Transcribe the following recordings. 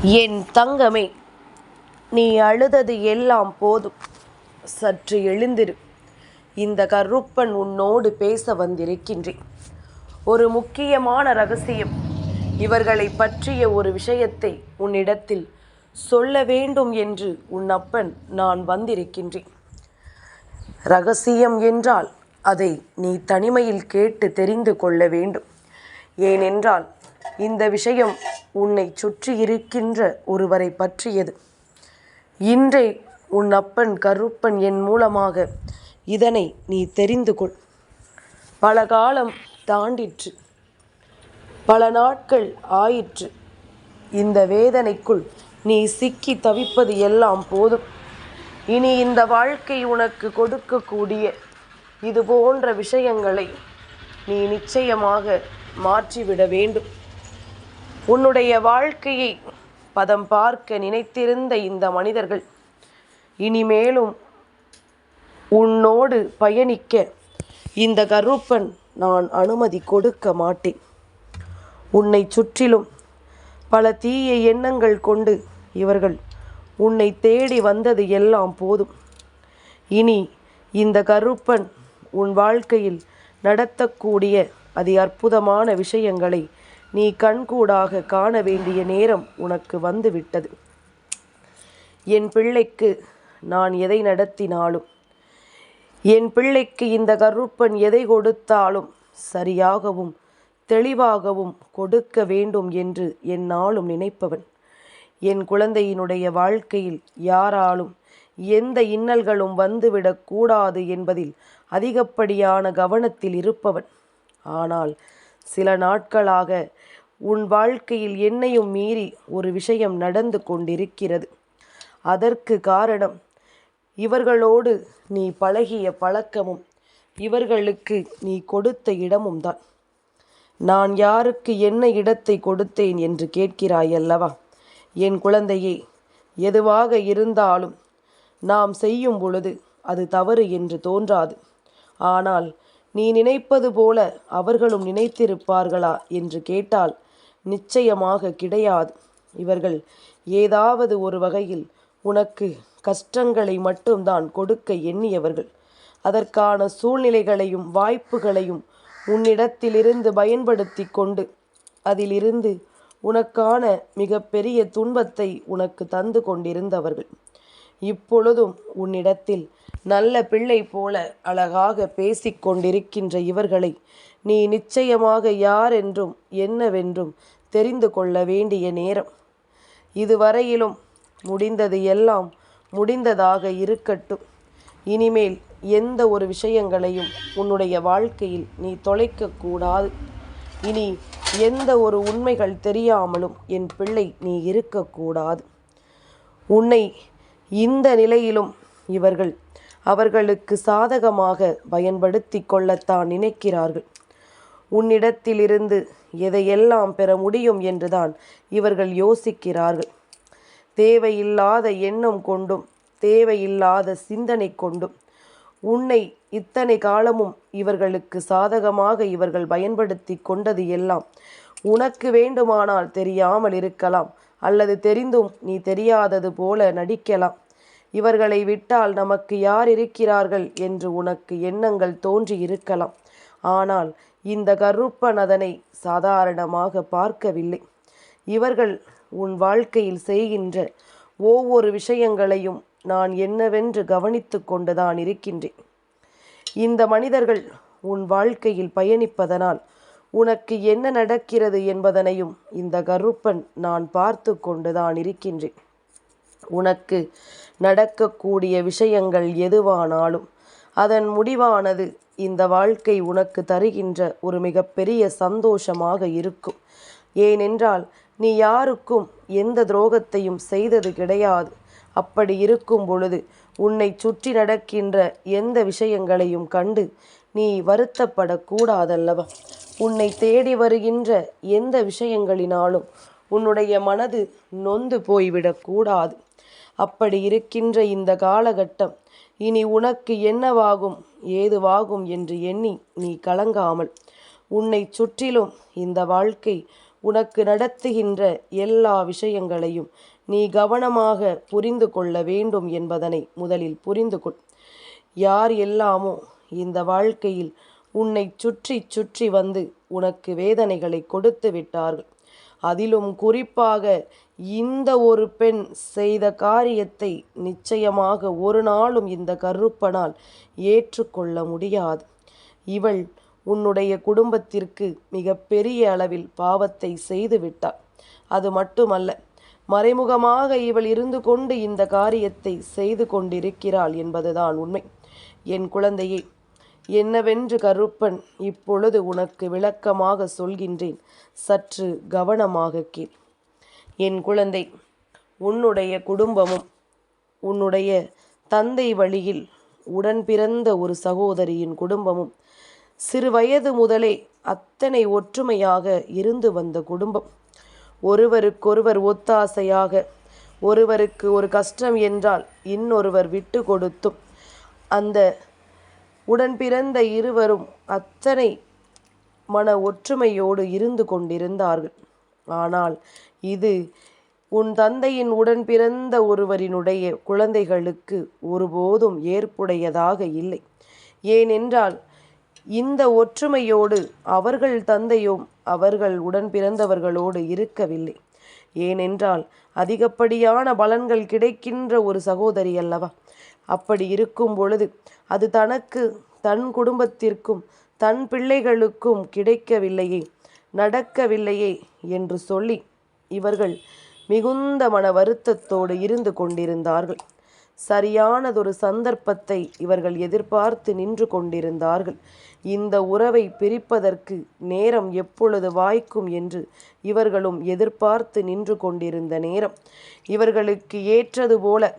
என் தங்கமே, நீ அழுதது எல்லாம் போதும். சற்று எழுந்திரு. இந்த கருப்பன் உன்னோடு பேச வந்திருக்கின்றேன். ஒரு முக்கியமான ரகசியம், இவர்களை பற்றிய ஒரு விஷயத்தை உன்னிடத்தில் சொல்ல வேண்டும் என்று உன் அப்பன் நான் வந்திருக்கின்றேன். ரகசியம் என்றால் அதை நீ தனிமையில் கேட்டு தெரிந்து கொள்ள வேண்டும். ஏனென்றால் இந்த விஷயம் உன்னை சுற்றி இருக்கின்ற ஒருவரை பற்றியது. இன்றே உன் அப்பன் கருப்பன் என் மூலமாக இதனை நீ தெரிந்து கொள். பல காலம் தாண்டிற்று, பல நாட்கள் ஆயிற்று. இந்த வேதனைக்குள் நீ சிக்கி தவிப்பது எல்லாம் போதும். இனி இந்த வாழ்க்கை உனக்கு கொடுக்கக்கூடிய இது போன்ற விஷயங்களை நீ நிச்சயமாக மாற்றிவிட வேண்டும். உன்னுடைய வாழ்க்கையை பதம் பார்க்க நினைத்திருந்த இந்த மனிதர்கள் இனிமேலும் உன்னோடு பயணிக்க இந்த கருப்பன் நான் அனுமதி கொடுக்க மாட்டேன். உன்னை சுற்றிலும் பல தீய எண்ணங்கள் கொண்டு இவர்கள் உன்னை தேடி வந்தது எல்லாம் போதும். இனி இந்த கருப்பன் உன் வாழ்க்கையில் நடத்தக்கூடிய அதி அற்புதமான விஷயங்களை நீ கண்கூடாக காண வேண்டிய நேரம் உனக்கு வந்துவிட்டது. என் பிள்ளைக்கு நான் எதை நடத்தினாலும், என் பிள்ளைக்கு இந்த கருப்பன் எதை கொடுத்தாலும் சரியாகவும் தெளிவாகவும் கொடுக்க வேண்டும் என்று என்னாலும் நினைப்பவன். என் குழந்தையினுடைய வாழ்க்கையில் யாராலும் எந்த இன்னல்களும் வந்துவிடக்கூடாது என்பதில் அதிகப்படியான கவனத்தில் இருப்பவன். ஆனால் சில நாட்களாக உன் வாழ்க்கையில் என்னையும் மீறி ஒரு விஷயம் நடந்து கொண்டிருக்கிறது. அதற்கு காரணம் இவர்களோடு நீ பழகிய பழக்கமும் இவர்களுக்கு நீ கொடுத்த இடமும் தான். நான் யாருக்கு என்ன இடத்தை கொடுத்தேன் என்று கேட்கிறாய் அல்லவா? என் குழந்தையே, எதுவாக இருந்தாலும் நாம் செய்யும் பொழுது அது தவறு என்று தோன்றாது. ஆனால் நீ நினைப்பது போல அவர்களும் நினைத்திருப்பார்களா என்று கேட்டால் நிச்சயமாக கிடையாது. இவர்கள் ஏதாவது ஒரு வகையில் உனக்கு கஷ்டங்களை மட்டும்தான் கொடுக்க எண்ணியவர்கள். அதற்கான சூழ்நிலைகளையும் வாய்ப்புகளையும் உன்னிடத்திலிருந்து பயன்படுத்தி கொண்டு அதிலிருந்து உனக்கான மிகப்பெரிய துன்பத்தை உனக்கு தந்து கொண்டிருந்தவர்கள். இப்பொழுதும் உன்னிடத்தில் நல்ல பிள்ளை போல அழகாக பேசிக்கொண்டிருக்கின்ற இவர்களை நீ நிச்சயமாக யார் என்றும் என்னவென்றும் தெரிந்து கொள்ள வேண்டிய நேரம். இதுவரையிலும் முடிந்தது எல்லாம் முடிந்ததாக இருக்கட்டும். இனிமேல் எந்த ஒரு விஷயங்களையும் உன்னுடைய வாழ்க்கையில் நீ தொலைக்கக்கூடாது. இனி எந்த ஒரு உண்மைகள் தெரியாமலும் என் பிள்ளை நீ இருக்கக்கூடாது. உன்னை இந்த நிலையிலும் இவர்கள் அவர்களுக்கு சாதகமாக பயன்படுத்தி கொள்ளத்தான் நினைக்கிறார்கள். உன்னிடத்திலிருந்து எதையெல்லாம் பெற முடியும் என்றுதான் இவர்கள் யோசிக்கிறார்கள். தேவையில்லாத எண்ணம் கொண்டும் தேவையில்லாத சிந்தனை கொண்டும் உன்னை இத்தனை காலமும் இவர்களுக்கு சாதகமாக இவர்கள் பயன்படுத்தி கொண்டது எல்லாம் உனக்கு வேண்டுமானால் தெரியாமல் இருக்கலாம், அல்லது தெரிந்தும் நீ தெரியாதது போல நடிக்கலாம். இவர்களை விட்டால் நமக்கு யார் இருக்கிறார்கள் என்று உனக்கு எண்ணங்கள் தோன்றி இருக்கலாம். ஆனால் இந்த கருப்பன் அதனை சாதாரணமாக பார்க்கவில்லை. இவர்கள் உன் வாழ்க்கையில் செய்கின்ற ஒவ்வொரு விஷயங்களையும் நான் என்னவென்று கவனித்து கொண்டுதான் இருக்கின்றேன். இந்த மனிதர்கள் உன் வாழ்க்கையில் பயணிப்பதனால் உனக்கு என்ன நடக்கிறது என்பதனையும் இந்த கருப்பன் நான் பார்த்து கொண்டுதான் இருக்கின்றேன். உனக்கு நடக்கக்கூடிய விஷயங்கள் எதுவானாலும் அதன் முடிவானது இந்த வாழ்க்கை உனக்கு தருகின்ற ஒரு மிகப்பெரிய சந்தோஷமாக இருக்கும். ஏனென்றால் நீ யாருக்கும் எந்த துரோகத்தையும் செய்தது கிடையாது. அப்படி இருக்கும் பொழுது உன்னை சுற்றி நடக்கின்ற எந்த விஷயங்களையும் கண்டு நீ வருத்தப்படக்கூடாதல்லவா? உன்னை தேடி வருகின்ற எந்த விஷயங்களினாலும் உன்னுடைய மனது நொந்து போய்விடக்கூடாது. அப்படி இருக்கின்ற இந்த காலகட்டம் இனி உனக்கு என்னவாகும் ஏதுவாகும் என்று எண்ணி நீ கலங்காமல் உன்னை சுற்றிலும் இந்த வாழ்க்கை உனக்கு நடத்துகின்ற எல்லா விஷயங்களையும் நீ கவனமாக புரிந்து கொள்ள வேண்டும் என்பதனை முதலில் புரிந்து கொள். யார் எல்லாமோ இந்த வாழ்க்கையில் உன்னை சுற்றி சுற்றி வந்து உனக்கு வேதனைகளை கொடுத்து விட்டார்கள். அதிலும் குறிப்பாக இந்த ஒரு பெண் செய்த காரியத்தை நிச்சயமாக ஒரு நாளும் இந்த கருப்பனால் ஏற்றுக்கொள்ள முடியாது. இவள் உன்னுடைய குடும்பத்திற்கு மிக பெரிய அளவில் பாவத்தை செய்து விட்டாள். அது மட்டுமல்ல, மறைமுகமாக இவள் இருந்து கொண்டு இந்த காரியத்தை செய்து கொண்டிருக்கிறாள் என்பதுதான் உண்மை. என் குழந்தையே, என்னவென்று கருப்பன் இப்பொழுது உனக்கு விளக்கமாக சொல்கின்றேன், சற்று கவனமாக கேள். என் குழந்தை, உன்னுடைய குடும்பமும் உன்னுடைய தந்தை வழியில் உடன் பிறந்த ஒரு சகோதரியின் குடும்பமும் சிறுவயது முதலே அத்தனை ஒற்றுமையாக இருந்து வந்த குடும்பம். ஒருவருக்கொருவர் ஒத்தாசையாக, ஒருவருக்கு ஒரு கஷ்டம் என்றால் இன்னொருவர் விட்டு கொடுத்தும் அந்த உடன் பிறந்த இருவரும் அத்தனை மன ஒற்றுமையோடு இருந்து கொண்டிருந்தார்கள். ஆனால் இது உன் தந்தையின் உடன் பிறந்த ஒருவரினுடைய குழந்தைகளுக்கு ஒருபோதும் ஏற்புடையதாக இல்லை. ஏனென்றால் இந்த ஒற்றுமையோடு அவர்கள் தந்தையும் அவர்கள் உடன் பிறந்தவர்களோடு இருக்கவில்லை. ஏனென்றால் அதிகப்படியான பலன்கள் கிடைக்கின்ற ஒரு சகோதரி அல்லவா. அப்படி இருக்கும் பொழுது அது தனக்கு, தன் குடும்பத்திற்கும், தன் பிள்ளைகளுக்கும் கிடைக்கவில்லையே, நடக்கவில்லையே என்று சொல்லி இவர்கள் மிகுந்த மன வருத்தத்தோடு இருந்து கொண்டிருந்தார்கள். சரியானதொரு சந்தர்ப்பத்தை இவர்கள் எதிர்பார்த்து நின்று கொண்டிருந்தார்கள். இந்த உறவை பிரிப்பதற்கு நேரம் எப்பொழுது வாய்க்கும் என்று இவர்களும் எதிர்பார்த்து நின்று கொண்டிருந்த நேரம், இவர்களுக்கு ஏற்றது போல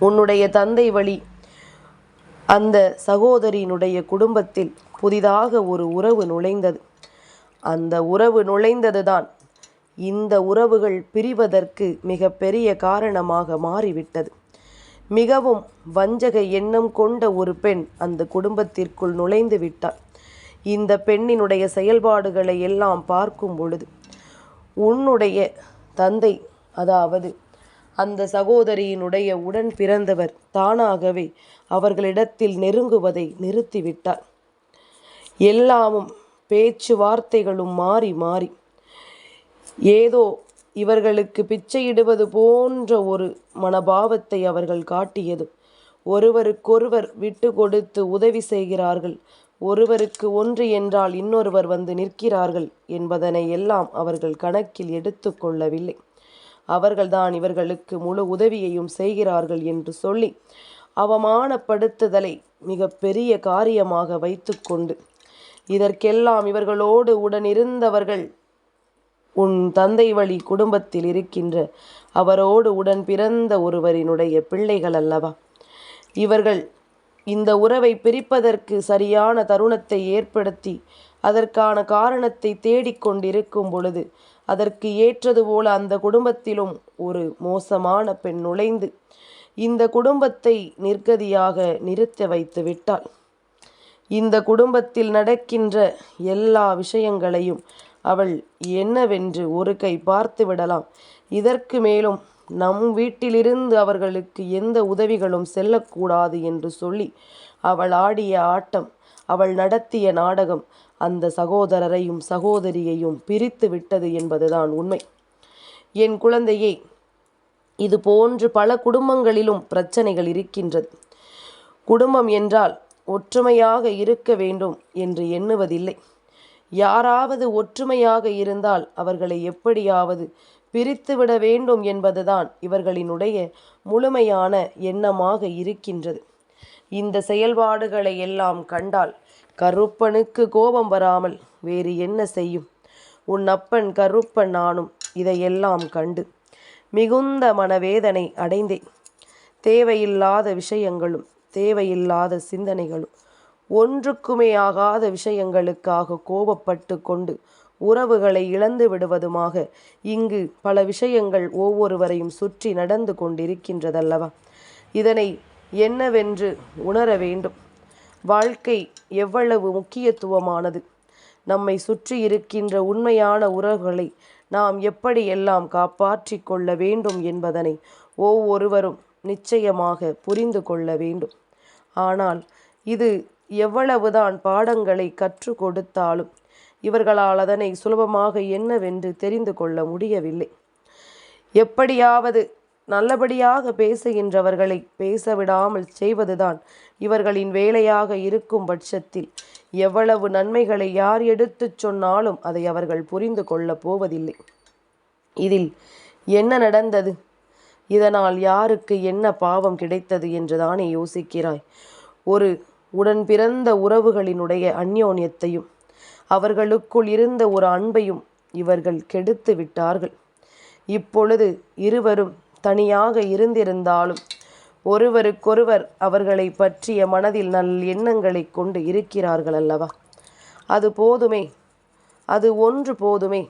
உன்னுடைய தந்தை வழி அந்த சகோதரியினுடைய குடும்பத்தில் புதிதாக ஒரு உறவு நுழைந்தது. அந்த உறவு நுழைந்ததுதான் இந்த உறவுகள் பிரிவதற்கு மிக பெரிய காரணமாக மாறிவிட்டது. மிகவும் வஞ்சக எண்ணம் கொண்ட ஒரு பெண் அந்த குடும்பத்திற்குள் நுழைந்து விட்டாள். இந்த பெண்ணினுடைய செயல்பாடுகளை எல்லாம் பார்க்கும் பொழுது உன்னுடைய தந்தை, அதாவது அந்த சகோதரியினுடைய உடன் பிறந்தவர், தானாகவே அவர்களிடத்தில் நெருங்குவதை நிறுத்திவிட்டார். எல்லாமும் பேச்சுவார்த்தைகளும் மாறி மாறி ஏதோ இவர்களுக்கு பிச்சையிடுவது போன்ற ஒரு மனபாவத்தை அவர்கள் காட்டியது. ஒருவருக்கொருவர் விட்டு கொடுத்து உதவி செய்கிறார்கள், ஒருவருக்கு ஒன்று என்றால் இன்னொருவர் வந்து நிற்கிறார்கள் என்பதனை எல்லாம் அவர்கள் கணக்கில் எடுத்து கொள்ளவில்லை. அவர்கள்தான் இவர்களுக்கு முழு உதவியையும் செய்கிறார்கள் என்று சொல்லி அவமானப்படுத்துதலை மிக பெரிய காரியமாக வைத்து கொண்டு இதற்கெல்லாம் இவர்களோடு உடனிருந்தவர்கள் உன் தந்தை வழி குடும்பத்தில் இருக்கின்ற அவரோடு உடன் பிறந்த ஒருவரினுடைய பிள்ளைகள் அல்லவா. இவர்கள் இந்த உறவை பிரிப்பதற்கு சரியான தருணத்தை ஏற்படுத்தி அதற்கான காரணத்தை தேடிக்கொண்டிருக்கும் பொழுது அதற்கு ஏற்றது போல அந்த குடும்பத்திலும் ஒரு மோசமான பெண் நுழைந்து இந்த குடும்பத்தை நிர்கதியாக நிறுத்த வைத்து விட்டாள். இந்த குடும்பத்தில் நடக்கின்ற எல்லா விஷயங்களையும் அவள் என்னவென்று ஒரு கை பார்த்து விடலாம். இதற்கு மேலும் நம் வீட்டிலிருந்து அவர்களுக்கு எந்த உதவிகளும் செல்லக்கூடாது என்று சொல்லி அவள் ஆடிய ஆட்டம், அவள் நடத்திய நாடகம் அந்த சகோதரரையும் சகோதரியையும் பிரித்து விட்டது என்பதுதான் உண்மை. என் குழந்தையே, இது போன்று பல குடும்பங்களிலும் பிரச்சனைகள் இருக்கின்றது. குடும்பம் என்றால் ஒற்றுமையாக இருக்க வேண்டும் என்று எண்ணுவதில்லை. யாராவது ஒற்றுமையாக இருந்தால் அவர்களை எப்படியாவது பிரித்துவிட வேண்டும் என்பதுதான் இவர்களினுடைய முழுமையான எண்ணமாக இருக்கின்றது. இந்த செயல்பாடுகளை எல்லாம் கண்டால் கருப்பனுக்கு கோபம் வராமல் வேறு என்ன செய்யும்? உன் அப்பன் கருப்பன் நானும் இதையெல்லாம் கண்டு மிகுந்த மனவேதனை அடைந்தேன். தேவையில்லாத விஷயங்களும் தேவையில்லாத சிந்தனைகளும் ஒன்றுக்குமே ஆகாத விஷயங்களுக்காக கோபப்பட்டு கொண்டு உறவுகளை இழந்து விடுவதுமாக இங்கு பல விஷயங்கள் ஒவ்வொருவரையும் சுற்றி நடந்து கொண்டிருக்கின்றதல்லவா. இதனை என்னவென்று உணர வேண்டும். வாழ்க்கை எவ்வளவு முக்கியத்துவமானது. நம்மை சுற்றி இருக்கின்ற உண்மையான உறவுகளை நாம் எப்படியெல்லாம் காப்பாற்றி கொள்ள வேண்டும் என்பதனை ஒவ்வொருவரும் நிச்சயமாக புரிந்து கொள்ள வேண்டும். ஆனால் இது எவ்வளவுதான் பாடங்களை கற்றுக் கொடுத்தாலும் இவர்களால் அதனை சுலபமாக என்னவென்று தெரிந்து கொள்ள முடியவில்லை. எப்படியாவது நல்லபடியாக பேசுகின்றவர்களை பேசவிடாமல் செய்வதுதான் இவர்களின் வேலையாக இருக்கும் பட்சத்தில் எவ்வளவு நன்மைகளை யார் எடுத்துச் சொன்னாலும் அதை அவர்கள் புரிந்து கொள்ளப் போவதில்லை. இதில் என்ன நடந்தது? இதனால் யாருக்கு என்ன பாவம் கிடைத்தது என்றுதானே யோசிக்கிறாய்? ஒரு உடன் பிறந்த உறவுகளினுடைய அந்யோன்யத்தையும் அவர்களுக்குள் இருந்த ஒரு அன்பையும் இவர்கள் கெடுத்து விட்டார்கள். இப்பொழுது இருவரும் தனியாக இருந்திருந்தாலும் ஒருவருக்கொருவர் அவர்களை பற்றிய மனதில் நல் எண்ணங்களை கொண்டு இருக்கிறார்கள் அல்லவா? அது போதுமே, அது ஒன்று போதுமே.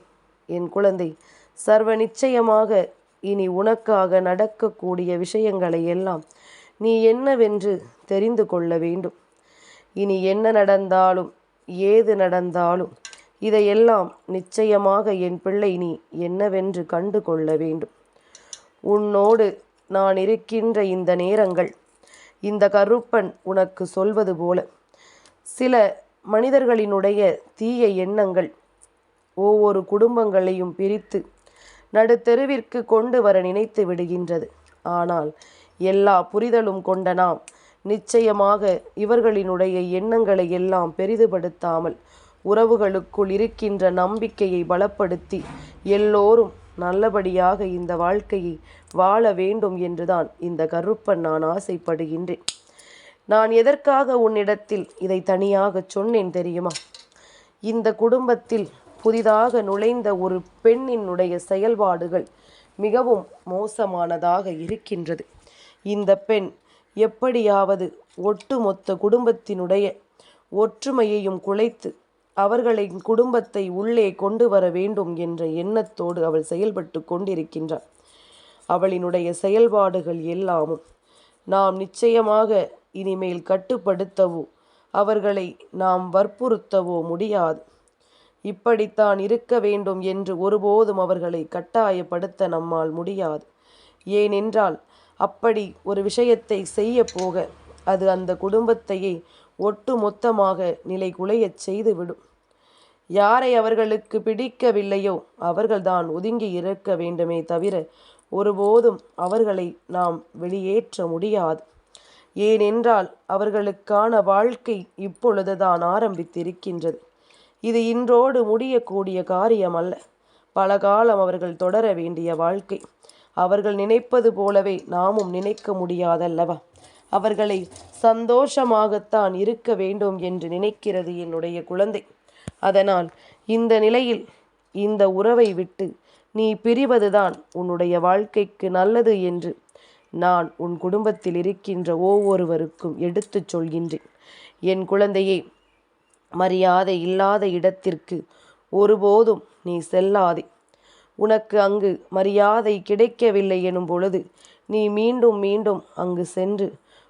என் குழந்தை, சர்வ நிச்சயமாக இனி உனக்காக நடக்கக்கூடிய விஷயங்களை எல்லாம் நீ என்னவென்று தெரிந்து கொள்ள வேண்டும். இனி என்ன நடந்தாலும் ஏது நடந்தாலும் இதையெல்லாம் நிச்சயமாக என் பிள்ளை நீ என்னவென்று கண்டு கொள்ள வேண்டும். உன்னோடு நான் இருக்கின்ற இந்த நேரங்கள், இந்த கருப்பன் உனக்கு சொல்வது போல சில மனிதர்களினுடைய தீய எண்ணங்கள் ஒவ்வொரு குடும்பங்களையும் பிரித்து நடுத்தெருவிற்கு கொண்டு வர நினைத்து விடுகின்றது. ஆனால் எல்லா புரிதலும் கொண்ட நாம் நிச்சயமாக இவர்களினுடைய எண்ணங்களை எல்லாம் பெரிதுபடுத்தாமல் உறவுகளுக்குள் இருக்கின்ற நம்பிக்கையை பலப்படுத்தி எல்லோரும் நல்லபடியாக இந்த வாழ்க்கையை வாழ வேண்டும் என்றுதான் இந்த கருப்பன் நான் ஆசைப்படுகின்றேன். நான் எதற்காக உன்னிடத்தில் இதை தனியாக சொன்னேன் தெரியுமா? இந்த குடும்பத்தில் புதிதாக நுழைந்த ஒரு பெண்ணினுடைய செயல்பாடுகள் மிகவும் மோசமானதாக இருக்கின்றது. இந்த பெண் எப்படியாவது ஒட்டுமொத்த குடும்பத்தினுடைய ஒற்றுமையையும் குலைத்து அவர்களின் குடும்பத்தை உள்ளே கொண்டு வர வேண்டும் என்ற எண்ணத்தோடு அவள் செயல்பட்டு கொண்டிருக்கின்றாள். அவளினுடைய செயல்பாடுகள் எல்லாமும் நாம் நிச்சயமாக இனிமேல் கட்டுப்படுத்தவோ அவர்களை நாம் வற்புறுத்தவோ முடியாது. இப்படித்தான் இருக்க வேண்டும் என்று ஒருபோதும் அவர்களை கட்டாயப்படுத்த நம்மால் முடியாது. ஏனென்றால் அப்படி ஒரு விஷயத்தை செய்ய போக அது அந்த குடும்பத்தையே ஒட்டு மொத்தமாக நிலை குலையச் செய்துவிடும். யாரை அவர்களுக்கு பிடிக்கவில்லையோ அவர்கள்தான் ஒதுங்கி இருக்க வேண்டுமே தவிர ஒருபோதும் அவர்களை நாம் வெளியேற்ற முடியாது. ஏனென்றால் அவர்களுக்கான வாழ்க்கை இப்பொழுதுதான் ஆரம்பித்திருக்கின்றது. இது இன்றோடு முடியக்கூடிய காரியம் அல்ல. பல காலம் அவர்கள் தொடர வேண்டிய வாழ்க்கை. அவர்கள் நினைப்பது போலவே நாமும் நினைக்க முடியாதல்லவா? அவர்களை சந்தோஷமாகத்தான் இருக்க வேண்டும் என்று நினைக்கிறது என்னுடைய குழந்தை. அதனால் இந்த நிலையில் இந்த உறவை விட்டு நீ பிரிவதுதான் உன்னுடைய வாழ்க்கைக்கு நல்லது என்று நான் உன் குடும்பத்தில் இருக்கின்ற ஒவ்வொருவருக்கும் எடுத்துச் சொல்கின்றேன். என் குழந்தையே, மரியாதை இல்லாத இடத்திற்கு ஒருபோதும் நீ செல்லாதே. உனக்கு அங்கு மரியாதை கிடைக்கவில்லை எனும் பொழுது நீ மீண்டும் மீண்டும் அங்கு சென்று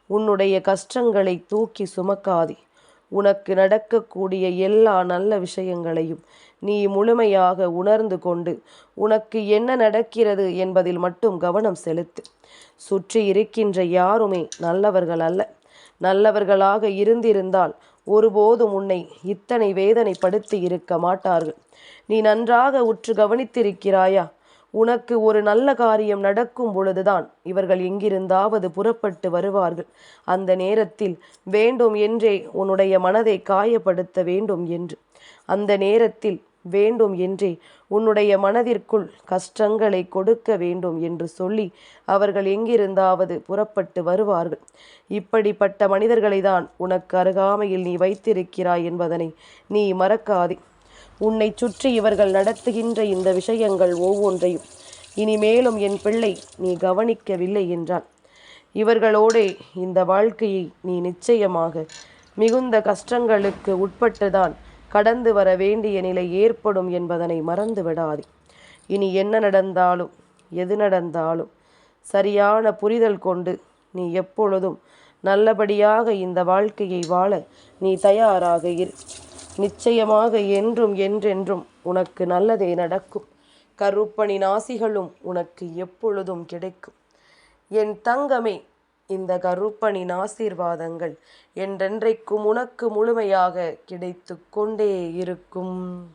உன்னுடைய கஷ்டங்களை தூக்கி சுமக்காதே. உனக்கு நடக்கக்கூடிய எல்லா நல்ல விஷயங்களையும் நீ முழுமையாக உணர்ந்து கொண்டு உனக்கு என்ன நடக்கிறது என்பதில் மட்டும் கவனம் செலுத்து. சுற்றி இருக்கின்ற யாருமே நல்லவர்கள் அல்ல. நல்லவர்களாக இருந்திருந்தால் ஒருபோதும் உன்னை இத்தனை வேதனைப்படுத்தி இருக்க மாட்டார்கள். நீ நன்றாக உற்று கவனித்திருக்கிறாயா? உனக்கு ஒரு நல்ல காரியம் நடக்கும் பொழுதுதான் இவர்கள் எங்கிருந்தாவது புறப்பட்டு வருவார்கள். அந்த நேரத்தில் வேண்டும் என்றே உன்னுடைய மனதை காயப்படுத்த வேண்டும் என்று, அந்த நேரத்தில் வேண்டும் என்றே உன்னுடைய மனதிற்குள் கஷ்டங்களை கொடுக்க வேண்டும் என்று சொல்லி அவர்கள் எங்கிருந்தாவது புறப்பட்டு வருவார்கள். இப்படிப்பட்ட மனிதர்களை தான் உனக்கு அருகாமையில் நீ வைத்திருக்கிறாய் என்பதனை நீ மறக்காதே. உன்னை சுற்றி இவர்கள் நடத்துகின்ற இந்த விஷயங்கள் ஒவ்வொன்றையும் இனிமேலும் என் பிள்ளை நீ கவனிக்கவில்லை என்றால் இவர்களோடே இந்த வாழ்க்கையை நீ நிச்சயமாக மிகுந்த கஷ்டங்களுக்கு உட்பட்டுதான் கடந்து வர வேண்டிய நிலை ஏற்படும் என்பதனை மறந்து விடாதே. இனி என்ன நடந்தாலும் எது நடந்தாலும் சரியான புரிதல் கொண்டு நீ எப்பொழுதும் நல்லபடியாக இந்த வாழ்க்கையை வாழ நீ தயாராக இரு. நிச்சயமாக என்றும் என்றென்றும் உனக்கு நல்லதே நடக்கும். கருப்பனின் ஆசிகளும் உனக்கு எப்பொழுதும் கிடைக்கும். என் தங்கமே, இந்த கருப்பனின் ஆசீர்வாதங்கள் என்றென்றைக்கும் உனக்கு முழுமையாக கிடைத்து கொண்டே இருக்கும்.